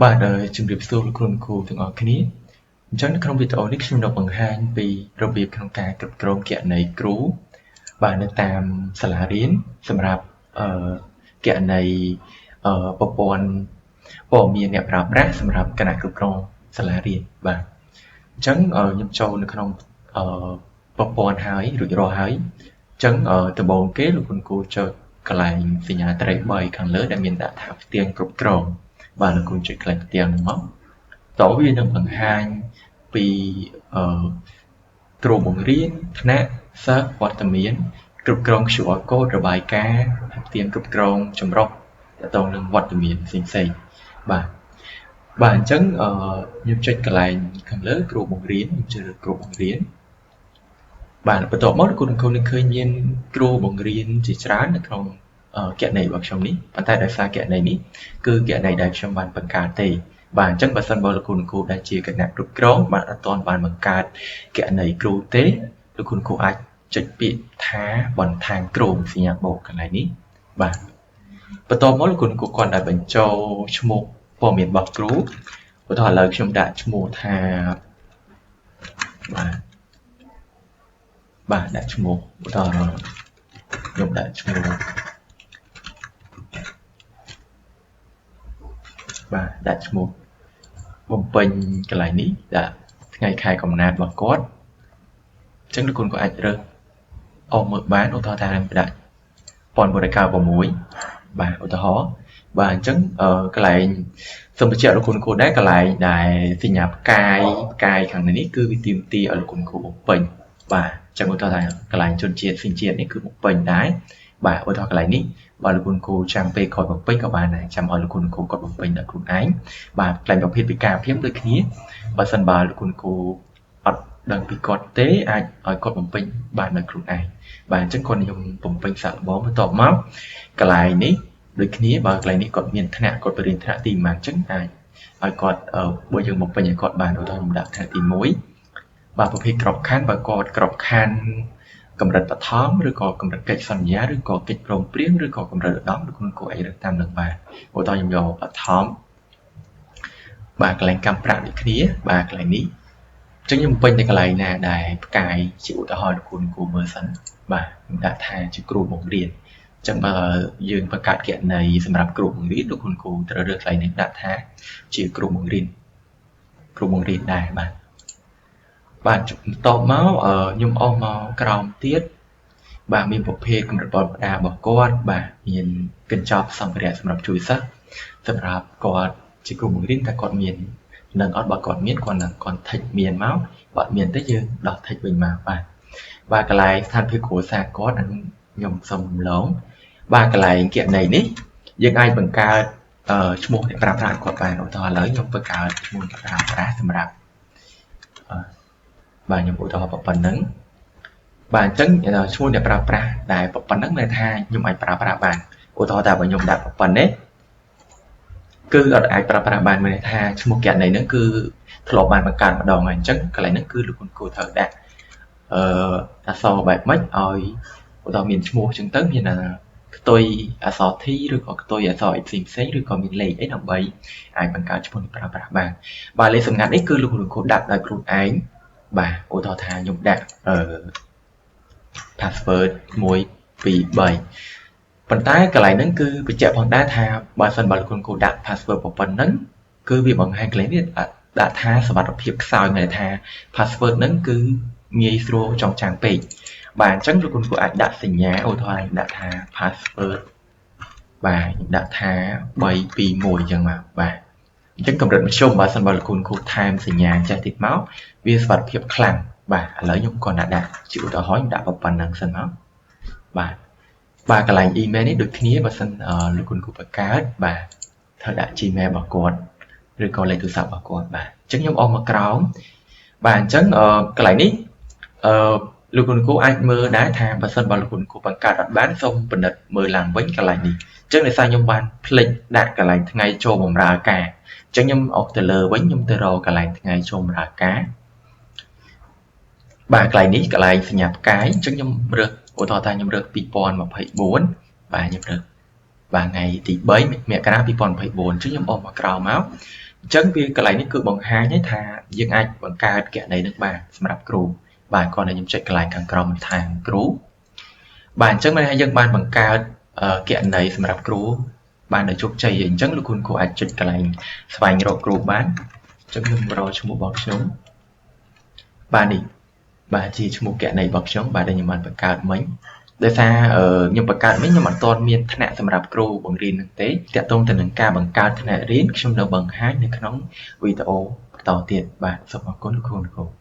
បាទជំរាបសួរលោកគ្រូអ្នកគ្រូទាំងអស់គ្នាអញ្ចឹងនៅក្នុងវីដេអូនេះខ្ញុំនឹងបង្ហាញពីរបៀបក្នុងការគ្រប់គ្រងគណនីគ្រូបាទនៅតាមសាលារៀនសម្រាប់គណនីប្រព័ន្ធព័ត៌មានអ្នកប្រើប្រាស់សម្រាប់គណៈគ្រប់គ្រងសាលារៀនបាទអញ្ចឹងខ្ញុំចូលនៅក្នុងប្រព័ន្ធហើយរួចរាល់ហើយអញ្ចឹងដំបូងគេលោកគ្រូចុចកន្លែងសញ្ញាត្រី3ខាងលើដែលមានដាក់ថាផ្ទាំងគ្រប់គ្រងបាទលោកគ្រូចុចកន្លែងផ្ទាំងហ្នឹងមកតោះវានឹងបង្ហាញពីគ្រូបង្រៀនថ្នាក់សិស្សវត្តមានគ្រប់គ្រង QR code របាយការណ៍ផ្ទាំងគ្រប់គ្រងចម្រុះទាក់ទងនឹងវត្តមានផ្សេងៗបាទអញ្ចឹងខ្ញុំចុចកន្លែងខាងលើគ្រូបង្រៀនខ្ញុំជ្រើសរើសគ្រូបង្រៀនបាទបន្ទាប់មកលោកគ្រូនឹងឃើញមានគ្រូបង្រៀនជាច្រើននៅក្នុងគណនីរបស់ខ្ញុំនេះប៉ុន្តែដោយសារគណនីនេះគឺគណនីដែលខ្ញុំបានបង្កើតទេបាទអញ្ចឹងបើសិនបើលោកគ្រូដែលជាគណៈគ្រប់គ្រងបាទអត់ទាន់បានបង្កើតគណនីគ្រូទេលោកគ្រូអាចចុចពាក្យថាបន្ថែមគ្រូសញ្ញាបូកកន្លែងនេះបាទបន្ទាប់មកលោកគ្រូគាត់ដែលបញ្ចូលឈ្មោះព័ត៌មានរបស់គ្រូឧទាហរណ៍ឥឡូវខ្ញុំដាក់ឈ្មោះថាបាទដាក់ឈ្មោះឧទាហរណ៍ខ្ញុំដាក់ឈ្មោះបាទដាក់ឈ្មោះបំពេញកន្លែងនេះដាក់ថ្ងៃខែកំណើតរបស់គាត់អញ្ចឹងលោកគ្រូក៏អាចរើសអស់មើលបានឧទាហរណ៍ថាដាក់1996បាទឧទាហរណ៍បាទអញ្ចឹងកន្លែងសូមបញ្ជាក់លោកគ្រូដែរកន្លែងដែលសញ្ញាផ្កាយខាងនេះគឺវាទាមទារឲ្យលោកគ្រូបំពេញបាទអញ្ចឹងឧទាហរណ៍ថាកន្លែងជនជាតិសញ្ជាតិនេះគឺបំពេញដែរបាទឧទាហរណ៍កន្លែងនេះបើលោកគ្រូចាំពេលក្រោយបំពេញក៏បានដែរចាំឲ្យលោកគ្រូគាត់បំពេញដល់ខ្លួនឯងបាទកន្លែងប្រភេទវិការភាពដូចគ្នាបើសិនបើលោកគ្រូអត់ដឹងពីគាត់ទេអាចឲ្យគាត់បំពេញបានដោយខ្លួនឯងបាទអញ្ចឹងគាត់និយមបំពេញសាកល្បងបន្ទាប់មកកន្លែងនេះដូចគ្នាបើកន្លែងនេះគាត់មានថ្នាក់គាត់បរិញ្ញាថ្នាក់ទីប៉ុន្មានអញ្ចឹងអាចឲ្យគាត់បើយើងបំពេញឲ្យគាត់បានឧទាហរណ៍ខ្ញុំដាក់ថ្នាក់ទី1បាទប្រភេទក្របខ័ណ្ឌបើគាត់ក្របខ័ណ្ឌកម្រិតបឋមឬក៏កម្រិតកិច្ចសន្យាឬក៏កិច្ចព្រមព្រៀងឬក៏កម្រិតឧត្តមលោកគ្រូអាចរើសតាមនឹងបានឧទាហរណ៍ខ្ញុំយកបឋមបាទកន្លែងកម្មប្រាក់ដូចគ្នាបាទកន្លែងនេះអញ្ចឹងខ្ញុំបំពេញនៅកន្លែងណាដែលផ្កាយជាឧទាហរណ៍លោកគ្រូមើលសិនបាទខ្ញុំដាក់ថាជាគ្រូបង្រៀនអញ្ចឹងបើយើងបង្កើតគណនីសម្រាប់គ្រូបង្រៀនលោកគ្រូត្រូវរើសកន្លែងនេះដាក់ថាជាគ្រូបង្រៀនដែរបាទបន្ទាប់មកខ្ញុំអស់មកក្រោមទៀតបាទមានប្រភេទកម្រិតបរិបដារបស់គាត់បាទមានកញ្ចប់សម្ភារៈសម្រាប់ជួយសិស្សសម្រាប់គាត់ជាគ្រូបង្រៀនតែគាត់មាននឹងអត់បើគាត់មានគាត់នឹងគាត់ថិចមានមកបើអត់មានទេយើងដោះថិចវិញមកបាទកន្លែងស្ថានភាពគ្រួសារគាត់ខ្ញុំសូមរំលងបាទកន្លែងគណនីនេះយើងអាចបង្កើតឈ្មោះអ្នកប្រើប្រាស់គាត់បានឧទាហរណ៍ឥឡូវខ្ញុំបង្កើតឈ្មោះអ្នកប្រើប្រាស់សម្រាប់បាទខ្ញុំឧទាហរណ៍ប៉ុណ្ណឹងបាទអញ្ចឹងឈ្មោះអ្នកប្រើប្រាស់ដែលប៉ុណ្ណឹងមានថាខ្ញុំអាចប្រើប្រាស់បានឧទាហរណ៍ថាបើខ្ញុំដាក់ប៉ុណ្ណេះគឺអត់អាចប្រើប្រាស់បានមានថាឈ្មោះគណនីហ្នឹងគឺធ្លាប់បានបង្កើតម្ដងហើយអញ្ចឹងកន្លែងហ្នឹងគឺលោកគ្រូត្រូវដាក់អក្សរបែបម៉េចឲ្យឧទាហរណ៍មានឈ្មោះអញ្ចឹងទៅមានខ្ទុយអក្សរ T ឬក៏ខ្ទុយអក្សរផ្សេងឬក៏មានលេខអីដើម្បីអាចបង្កើតឈ្មោះប្រើប្រាស់បានបាទលេខសម្ងាត់នេះគឺលោកគ្រូដាក់ដោយខ្លួនឯងបាទឧទាហរណ៍ថាខ្ញុំដាក់password 1 2 3ប៉ុន្តែកន្លែងហ្នឹងគឺបញ្ជាក់ផងដែរថាបើសិនបើលោកគ្រូដាក់ password ប៉ុណ្ណឹងគឺវាបង្ហាញកន្លែងនេះដាក់ថាសុវត្ថិភាពខ្សោយមានថា password ហ្នឹងគឺងាយស្រួលចងចាំពេកបាទអញ្ចឹងលោកគ្រូអាចដាក់សញ្ញាឧទាហរណ៍ដាក់ថា password បាទខ្ញុំដាក់ថា3 2 1អញ្ចឹងមកបាទអញ្ចឹងកម្រិតមធ្យមបើសិនបើលោកគ្រូថែមសញ្ញាចេះតិចមកវាសុវត្ថិភាពខ្លាំងបាទឥឡូវខ្ញុំគាត់ដាក់ជាឧទាហរណ៍ខ្ញុំដាក់ប៉ុណ្ណឹងសិនមកបាទកន្លែង email នេះដូចគ្នាបើសិនលោកគ្រូបង្កើតបាទត្រូវដាក់ Gmail របស់គាត់ឬក៏លេខទូរស័ព្ទរបស់គាត់បាទអញ្ចឹងខ្ញុំអស់មកក្រោមបាទអញ្ចឹងកន្លែងនេះលោកគ្រូអាចមើលដែរថាបើសិនបើលោកគ្រូបង្កើតអត់បានសូមពិនិត្យមើលឡើងវិញកន្លែងនេះអញ្ចឹងដោយសារខ្ញុំបានភ្លេចដាក់កន្លែងថ្ងៃចូលបម្រើការអញ្ចឹងខ្ញុំអស់ទៅលើវិញខ្ញុំទៅរកកន្លែងថ្ងៃចូលបម្រើការបាទកន្លែងនេះកន្លែងសញ្ញាផ្កាយអញ្ចឹងខ្ញុំរើសឧទាហរណ៍ថាខ្ញុំរើស2024បាទខ្ញុំរើសបាទថ្ងៃទី3មករា2024អញ្ចឹងខ្ញុំអស់មកក្រោមមក ចឹងវាកន្លែងនេះគឺបង្ហាញថាយើងអាចបង្កើតគណនីនឹងបានសម្រាប់គ្រូបាទគាត់ឲ្យខ្ញុំចុចកន្លែងខាងក្រោមបន្ថែមគ្រូបាទអញ្ចឹងមានន័យថាយើងបានបង្កើតគណនីសម្រាប់គ្រូបានដោយជោគជ័យអញ្ចឹងលោកគ្រូអាចចុចកន្លែងស្វែងរកគ្រូបានអញ្ចឹងខ្ញុំរកឈ្មោះរបស់ខ្ញុំបាទនេះបាទជាឈ្មោះគណនីរបស់ខ្ញុំបាទដែលខ្ញុំបានបង្កើតមិញដោយសារខ្ញុំបង្កើតមិញខ្ញុំអត់ទាន់មានថ្នាក់សម្រាប់គ្រូបង្រៀននឹងទេតាក់ទងទៅនឹងការបង្កើតថ្នាក់រៀនខ្ញុំនៅបង្ហាញនៅក្នុងវីដេអូបន្តទៀតបាទសូមអរគុណលោកគ្រូ